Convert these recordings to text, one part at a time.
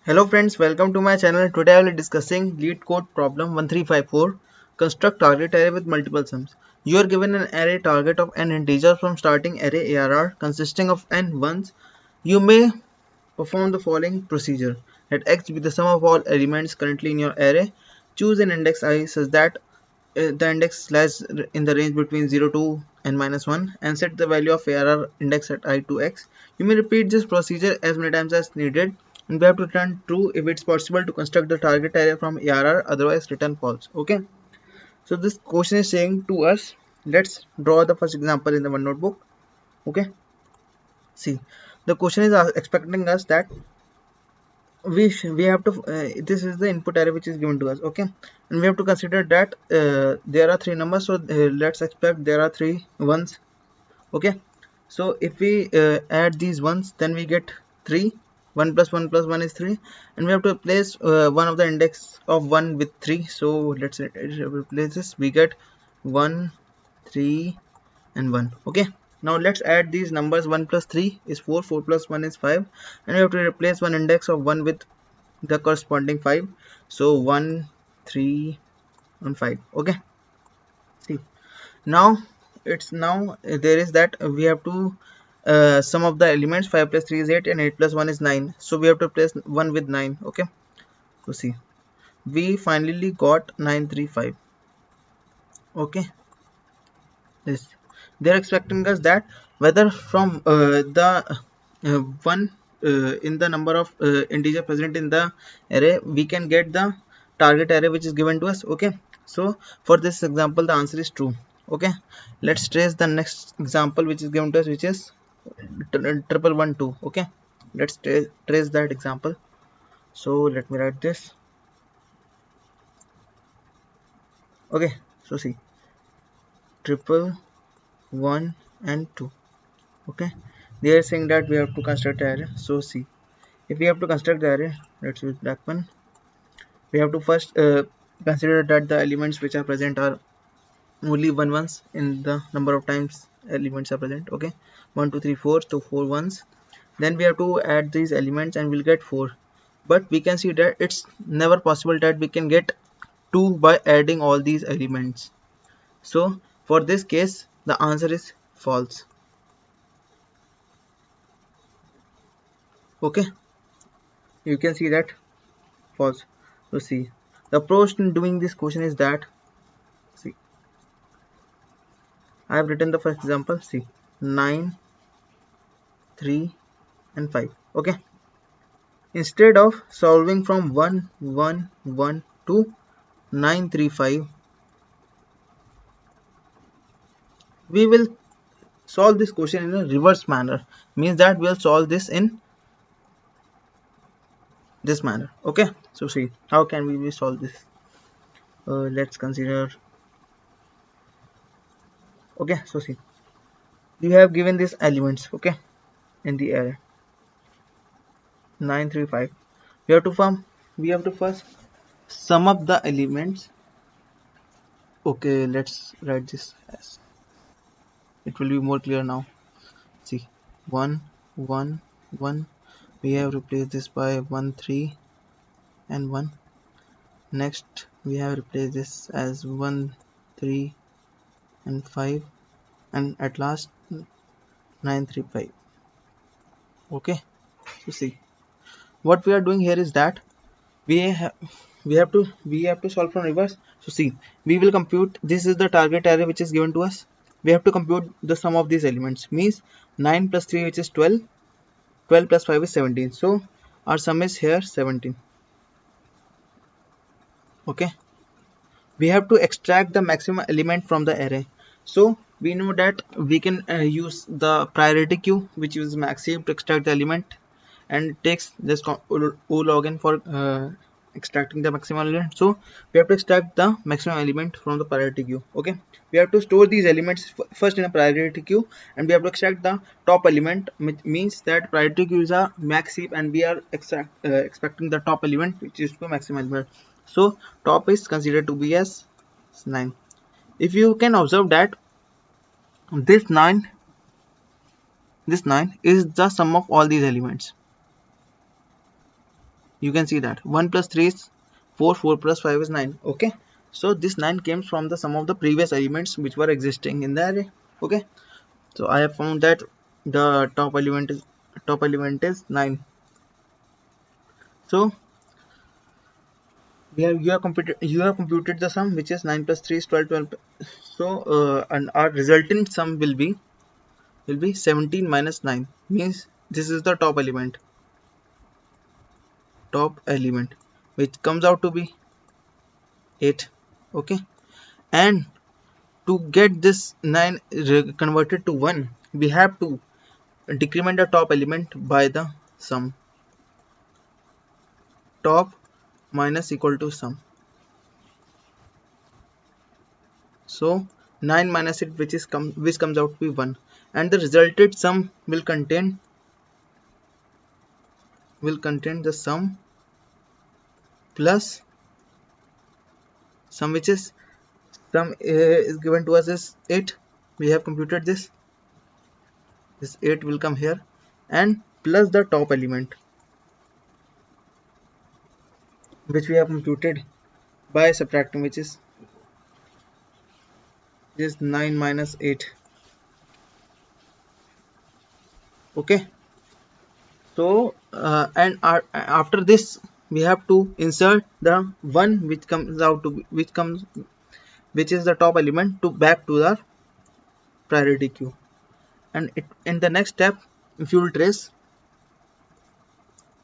Hello friends, welcome to my channel. Today I will be discussing Leetcode problem 1354. Construct target array with multiple sums. You are given an array target of n integers from starting array ARR consisting of n ones. You may perform the following procedure. Let x be the sum of all elements currently in your array. Choose an index I such that the index lies in the range between 0 to n minus 1 and set the value of ARR index at I to x. You may repeat this procedure as many times as needed, and we have to return true if it's possible to construct the target array from ARR, otherwise return false. Okay, so this question is saying to us, let's draw the first example in the one notebook. Okay, see, the question is expecting us that we have to this is the input array which is given to us. Okay, and we have to consider that there are three numbers, so let's expect there are three ones. Okay, so if we add these ones, then we get 3. 1 plus 1 plus 1 is 3, and we have to replace one of the index of 1 with 3. So let's replace this. We get 1, 3 and 1. Okay, now let's add these numbers. 1 plus 3 is 4, 4 plus 1 is 5, and we have to replace one index of 1 with the corresponding 5. So 1, 3 and 5. Okay, see, now there is that we have to sum of the elements. 5 plus 3 is 8 and 8 plus 1 is 9, so we have to replace 1 with 9. Okay, so see, we finally got 935. Okay, this, they're expecting us that whether from the one in the number of integer present in the array we can get the target array which is given to us. Okay, so for this example the answer is true. Okay, let's trace the next example which is given to us, which is 1112. Okay, let's trace that example. So let me write this. Okay, so see, 111 and 2. Okay, they are saying that we have to construct the array. So see, if we have to construct the array, let's use black one. We have to first consider that the elements which are present are only one ones in the number of times elements are present. Okay, 1 2 3 4, so 4 ones. Then we have to add these elements and we'll get 4, but we can see that it's never possible that we can get 2 by adding all these elements. So for this case the answer is false. Okay, you can see that false. So see, the approach in doing this question is that, see, I have written the first example. See, 9, 3 and 5. Okay, instead of solving from 1 1 1 to 9 3 5, we will solve this question in a reverse manner. Means that we'll solve this in this manner. Okay, so see, how can we solve this? Let's consider. Okay, so see, we have given these elements. Okay, in the array 9 3 5. We have to first sum up the elements. Okay, let's write this as, it will be more clear now. See, 1 1 1, we have replaced this by 1 3 and 1. Next we have replaced this as 1 3 and 5, and at last 9 3 5. Okay, so see, what we are doing here is that we have we have to solve from reverse. So see, we will compute, this is the target array which is given to us. We have to compute the sum of these elements. Means 9 plus 3, which is 12, 12 plus 5 is 17, so our sum is here 17. Okay, we have to extract the maximum element from the array. So we know that we can use the priority queue, which uses maxim to extract the element, and takes this o log n for extracting the maximum element. So we have to extract the maximum element from the priority queue. Okay, we have to store these elements first in a priority queue, and we have to extract the top element, which means that priority queue is a max heap and we are expecting the top element, which is to maximum element. So top is considered to be as 9. If you can observe that this 9 is the sum of all these elements. you can see that 1 plus 3 is 4, 4 plus 5 is 9. Okay, so this 9 came from the sum of the previous elements which were existing in the array. Okay, so I have found that the top element is 9. So we have you have computed the sum, which is 9 plus 3 is 12, 12. So and our resultant sum will be 17 minus 9, means this is the top element which comes out to be 8. Okay, and to get this 9 converted to 1, we have to decrement the top element by the sum, top minus equal to sum. So 9 minus it, which comes out to be 1, and the resulted sum will contain the sum plus sum, which is sum is given to us as 8. We have computed this 8 will come here, and plus the top element which we have computed by subtracting, which is 9 minus 8. Okay, so after this we have to insert the 1 which comes out to be, which is the top element, to back to the priority queue. And in the next step, if you will trace,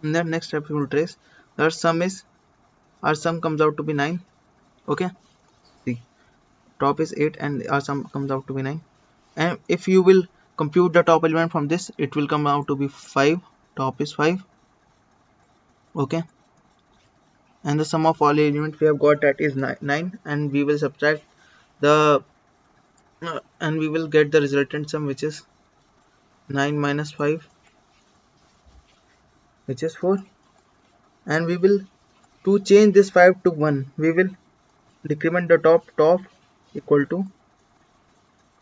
our sum comes out to be 9. Okay, see, top is 8 and our sum comes out to be 9. And if you will compute the top element from this, it will come out to be 5. Top is 5. Okay, and the sum of all elements we have got, that is 9, and we will subtract the and we will get the resultant sum, which is 9 minus 5, which is 4. And we will, to change this 5 to 1, we will decrement the top equal to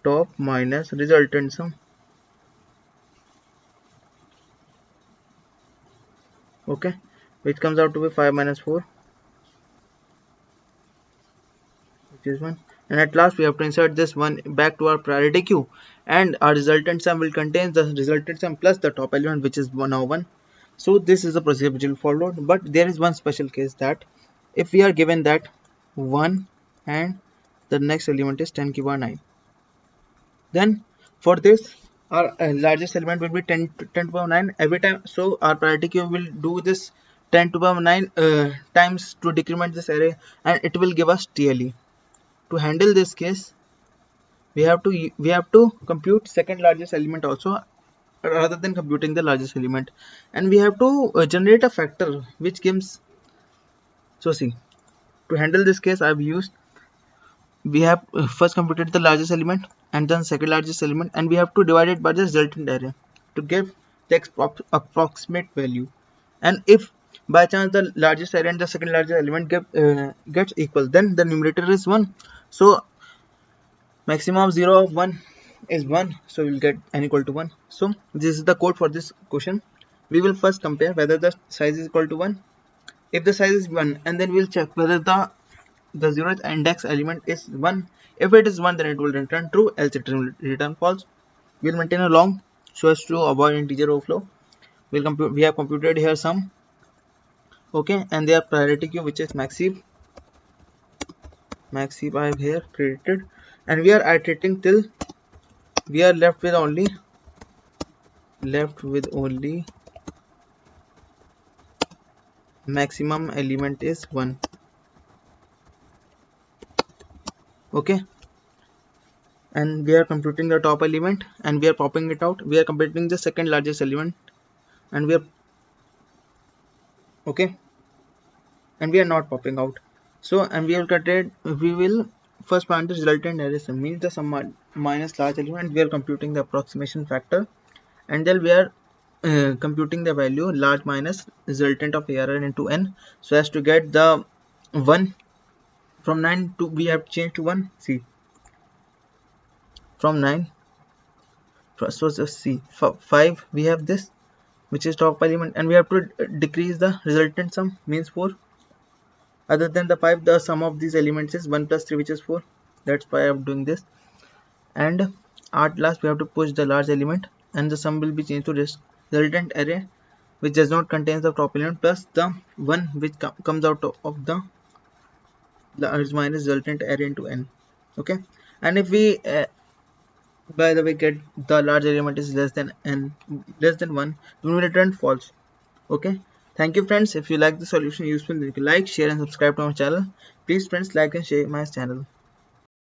top minus resultant sum. Okay, which comes out to be 5 minus 4, which is 1. And at last we have to insert this 1 back to our priority queue, and our resultant sum will contain the resultant sum plus the top element, which is now 1. So this is the procedure which will follow, but there is one special case, that if we are given that 1 and the next element is 10 power 9, then for this our largest element will be 10 to power 9 every time. So our priority queue will do this 10 to power 9 times to decrement this array, and it will give us TLE. To handle this case, we have to compute second largest element also, rather than computing the largest element, and we have to generate a factor which gives. So see, to handle this case, we have first computed the largest element and then second largest element, and we have to divide it by the resultant array to give the approximate value. And if by chance the largest array and the second largest element gets equal, then the numerator is 1. So maximum of 0 of 1 is 1, so we will get n equal to 1. So this is the code for this question. We will first compare whether the size is equal to 1. If the size is 1, and then we will check whether the 0th index element is 1. If it is 1, then it will return true, else it will return false. We will maintain a long so as to avoid integer overflow. We have computed here sum. Okay, and their priority queue, which is maxheap I have here created, and we are iterating till we are left with only maximum element is 1. Okay, and we are computing the top element and we are popping it out. We are computing the second largest element, and we are okay, and we are not popping out. So, and we will first find the resultant array sum, means the sum minus large element. We are computing the approximation factor, and then we are computing the value large minus resultant of ARR into n, so as to get the 1. From 9 to we have changed to 1. See, from 9, so just see, 5 we have this, which is top element, and we have to decrease the resultant sum, means 4. Other than the 5, the sum of these elements is 1 plus 3, which is 4. That's why I'm doing this. And at last we have to push the large element, and the sum will be changed to this resultant array, which does not contain the top element, plus the one which comes out of the large minus resultant array into n. Okay, and if we by the way get the large element is less than n, less than 1, we will return false. Okay, thank you friends. If you like the solution useful, then you can like, share and subscribe to my channel. Please friends, like and share my channel.